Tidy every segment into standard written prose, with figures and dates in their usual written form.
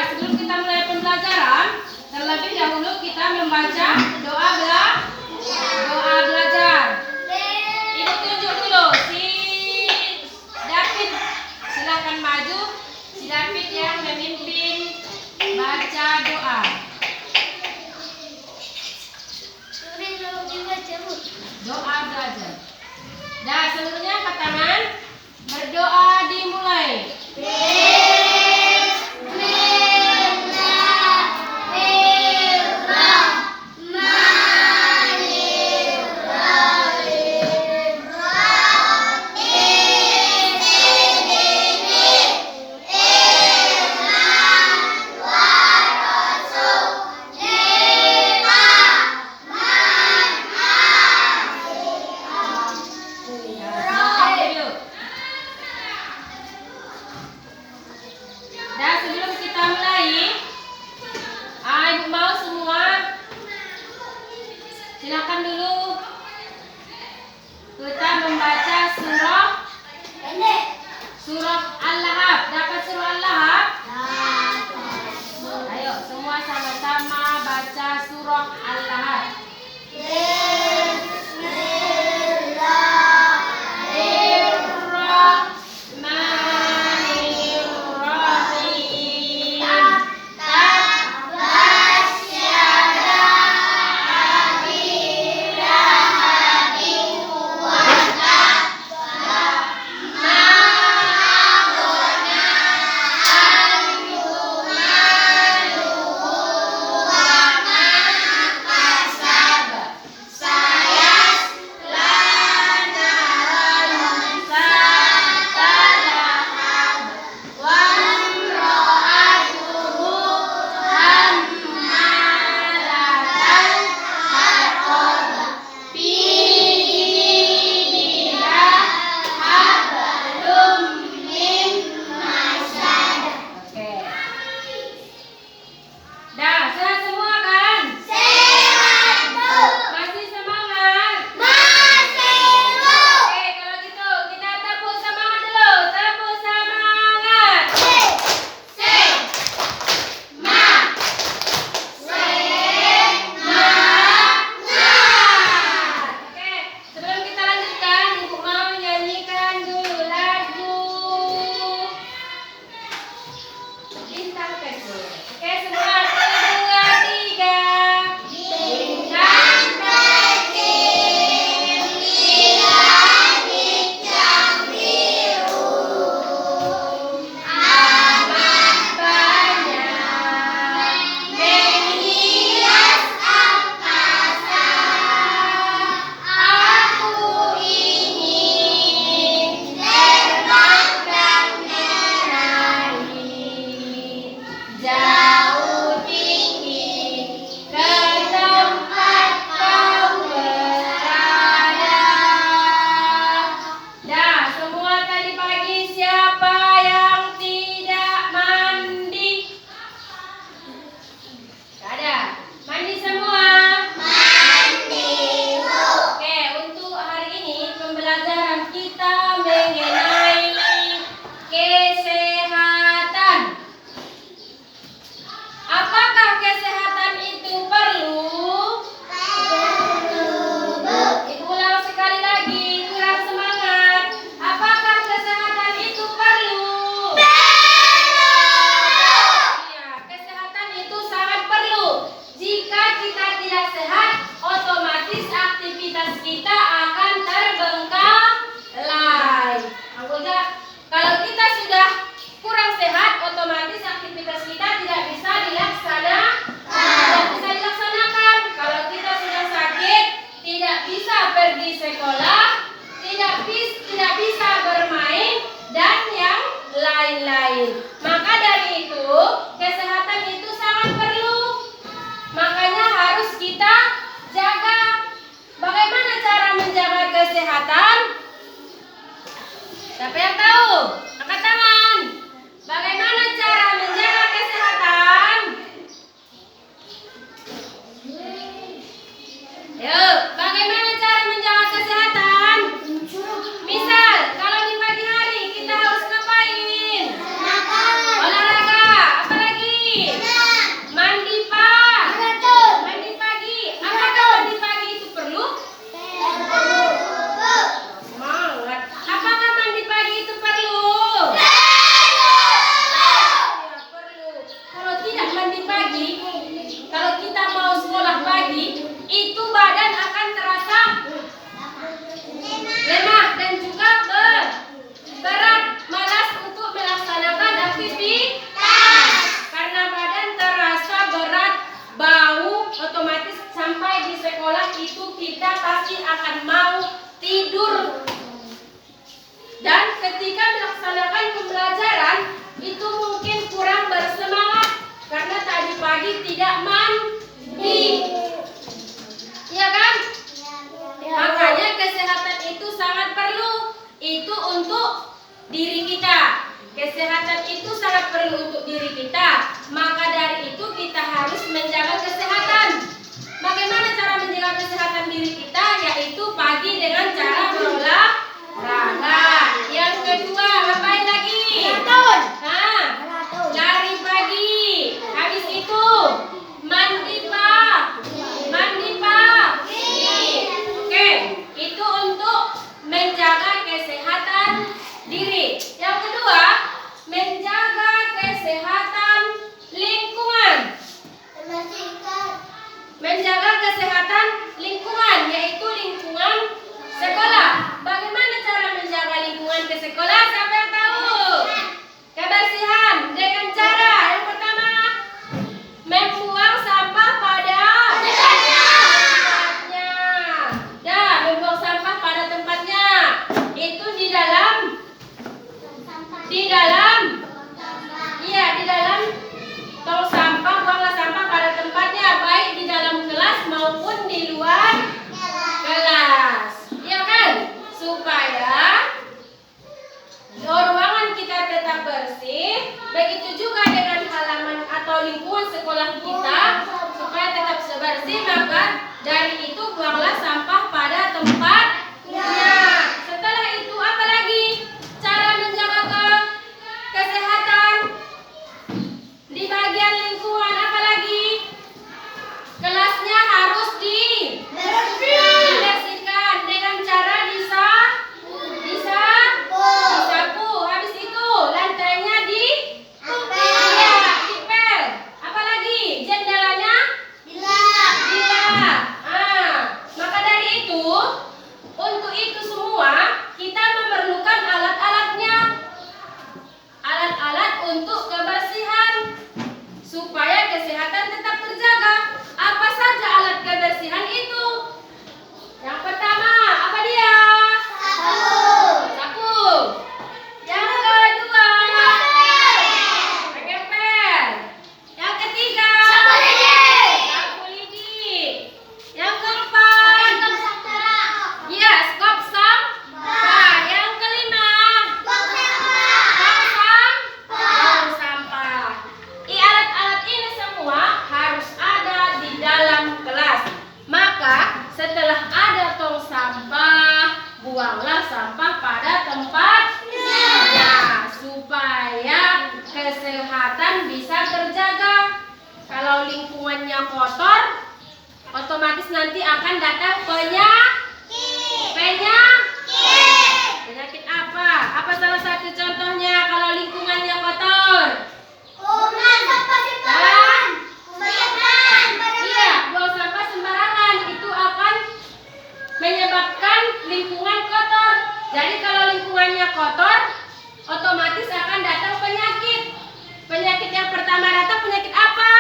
Sebelum kita mulai pembelajaran, terlebih dahulu kita membaca doa belajar. Ibu tunjuk dulu si David, silakan maju. Si David yang memimpin baca doa. Doa belajar. Nah, seluruhnya angkat tangan. Berdoa dimulai. Silakan dulu kita membaca surah Al-Lahab. Dapat surah Al-Lahab? Ayo semua sama-sama baca surah Al-Lahab. Siapa yang tahu? Angkat tangan. Bagaimana cara menjaga kesehatan? Yuk, bagaimana cara menjaga kesehatan? Misal, kalau di pagi hari kita harus ngapain? aktivitas. Karena badan terasa berat, bau, otomatis sampai di sekolah itu kita pasti akan mau tidur. Dan ketika melaksanakan pembelajaran itu mungkin kurang bersemangat karena tadi pagi tidak mandi. Iya kan? Makanya kesehatan itu sangat perlu. Itu untuk diri kita. Kesehatan itu sangat perlu untuk diri kita. Maka dari itu kita harus menjaga kesehatan. Bagaimana cara menjaga kesehatan diri kita? Yaitu pagi dengan cara berolahraga. Yang kedua, ngapain lagi? Lari pagi. Habis itu mandi pak. Oke, itu untuk menjaga kesehatan diri. Yang kedua, menjaga kesehatan lingkungan. Menjaga kesehatan lingkungan, yaitu lingkungan sekolah. Bagaimana cara menjaga lingkungan ke sekolah? Siapa yang tahu? Kebersihan dengan cara yang pertama, membuang sampah pada tempatnya. Membuang sampah pada tempatnya. Itu di dalam tong sampah, buanglah sampah pada tempatnya, baik di dalam kelas maupun di luar kelas. Iya kan? Supaya ruangan kita tetap bersih. Begitu juga dengan halaman atau lingkungan sekolah kita, supaya tetap bersih, maka dari itu buanglah sampah pada tempatnya. Setelah itu apa lagi? Cara menjaga kesehatan di bagian lingkungan apa lagi? Kelasnya harus dibersihkan dengan cara disapu. Habis itu lantainya dipel. Apa lagi? Jendelanya dilap. Maka dari itu, untuk itu semua kita memerlukan alat-alatnya. Alat-alat untuk kebersihan supaya kesehatan tetap terjaga. Apa saja alat kebersihan itu? Yang pertama, apa dia? Sapu. Yang kedua, gempel. Yang ketiga, sapu lidi. Yang keempat, skop sampah. Yang kelima, tong sampah. Alat-alat ini semua harus ada di dalam kelas. Maka setelah ada tong sampah, buanglah sampah pada tempatnya supaya kesehatan bisa terjaga. Kalau lingkungannya kotor, otomatis nanti akan datang penyakit apa? Apa salah satu contohnya kalau lingkungannya kotor? Buang sampah sembarangan itu akan menyebabkan lingkungan kotor. Jadi kalau lingkungannya kotor, otomatis akan datang penyakit. Penyakit yang pertama datang penyakit apa?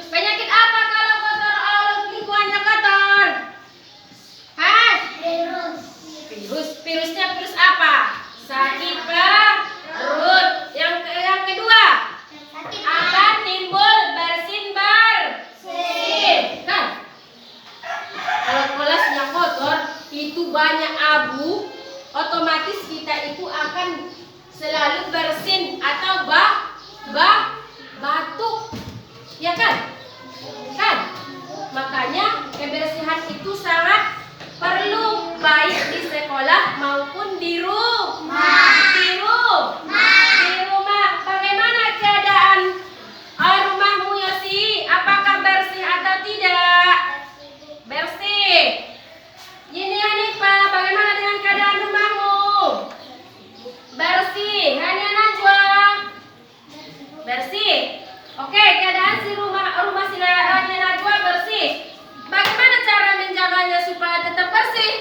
Penyakit apa kalau lingkungannya kotor? Virusnya virus apa? Sakit perut. Yang kedua, akan timbul bersin. Kalau kelasnya kotor, itu banyak abu, otomatis kita itu akan selalu bersin atau batuk. Ya kan? Makanya kebersihan itu sangat perlu, baik di sekolah maupun di rumah. Bagaimana keadaan rumahmu, Yosi? Apakah bersih atau tidak? Bersih. Ini Hanifah, bagaimana dengan keadaan rumahmu? Bersih. Hanya Najwa? Bersih. Oke, keadaan si rumah si Najwa bersih. Bagaimana cara menjaganya supaya tetap bersih?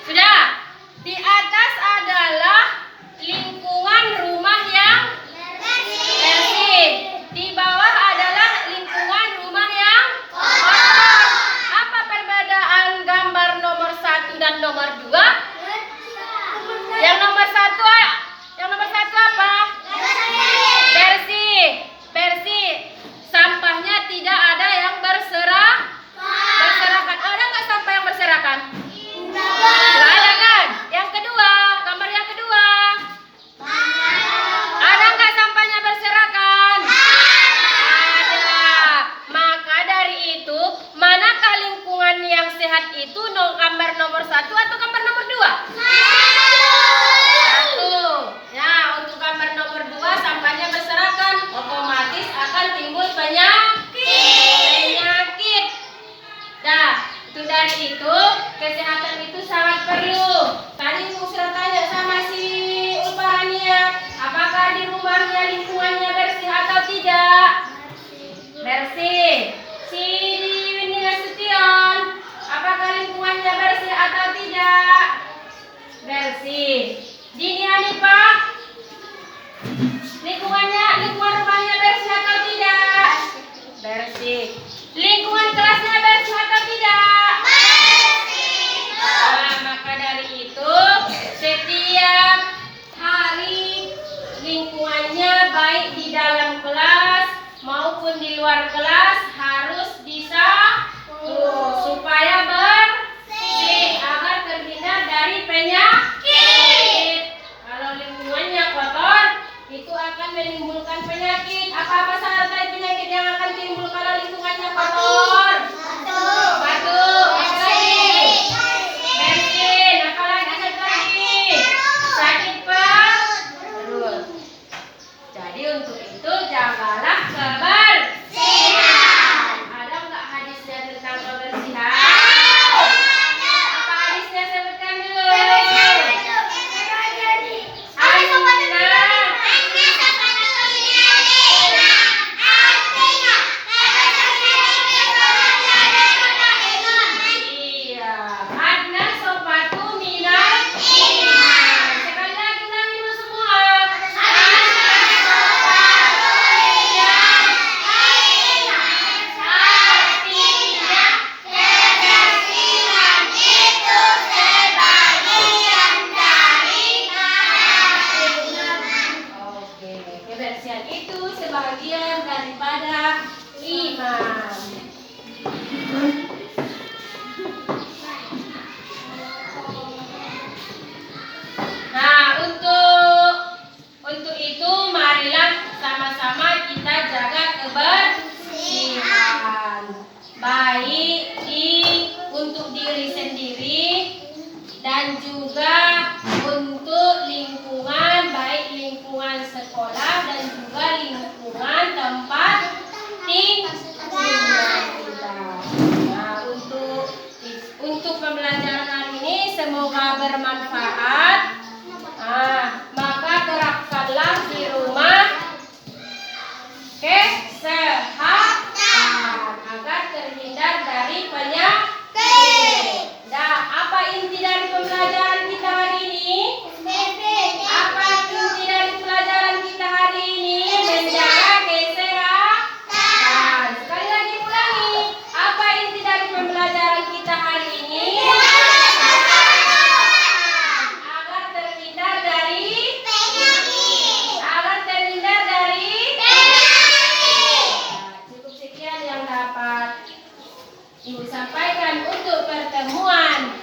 Sudah. Di atas adalah lingkungan rumah yang bersih. Di bawah adalah lingkungan rumah yang kotor. Apa perbedaan gambar nomor 1 dan nomor 2? Yang nomor satu apa? Bersih. Bersih. Sampahnya tidak ada yang berserakan. Ada nggak sampah yang berserakan? Nggak ada kan? Yang kedua, gambar yang kedua. Ada nggak sampahnya berserakan? Ada. Maka dari itu, manakah lingkungan yang sehat itu? Gambar nomor 1 atau gambar nomor 2? Satu. Ya, untuk gambar nomor 2 sampahnya berserakan, otomatis akan timbul penyakit. Nah, itu dari itu kesehatan itu sangat perlu. Tadi Ibu sudah tanya sama si Ulfarania, apakah di rumahnya lingkungannya bersih atau tidak? Bersih. Si Winnie Nasution, apakah lingkungannya bersih atau tidak? Bersih. Dini Hanifah, lingkungan rumahnya bersih atau tidak? Bersih. Lingkungan kelasnya bersih atau tidak? Nah, maka dari itu setiap hari lingkungannya baik di dalam kelas maupun di luar kelas harus supaya bersih agar terhindar dari penyakit. Kalau lingkungannya kotor, itu akan menimbulkan penyakit. Apa saja penyakit yang akan timbul kalau lingkungannya kotor? Batuk. Bersin. Apalagi lagi? Sakit perut. Jadi untuk itu jagalah kebersihan. Ada nggak hadisnya tentang kebersihan? Apa hadisnya sebutkan dulu? Kebersihan itu sebagian daripada iman. Nah, untuk itu marilah sama-sama kita jaga kebersihan. Baik untuk diri sendiri dan juga untuk lingkungan, baik lingkungan sekolah dan juga lingkungan tempat tinggal kita. Nah, untuk pembelajaran hari ini semoga bermanfaat. Maka terapkanlah di rumah kesehatan agar terhindar dari penyakit. Nah, apa inti dari pembelajaran kita hari ini? Apa inti dari pelajaran kita hari ini? Menjaga kesehatan. Sekali lagi ulangi. Apa inti dari pembelajaran kita hari ini? Agar terhindar dari cukup sekian yang dapat Ibu sampaikan untuk pertemuan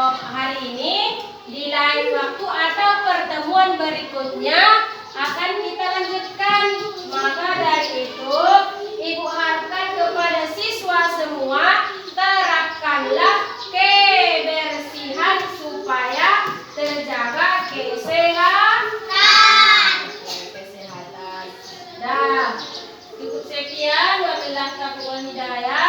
hari ini. Di lain waktu atau pertemuan berikutnya akan kita lanjutkan. Maka dari itu Ibu harapkan kepada siswa semua, terapkanlah kebersihan supaya terjaga kesehatan. Nah, cukup sekian. Wabillahi taufiq wal hidayah. Hidayah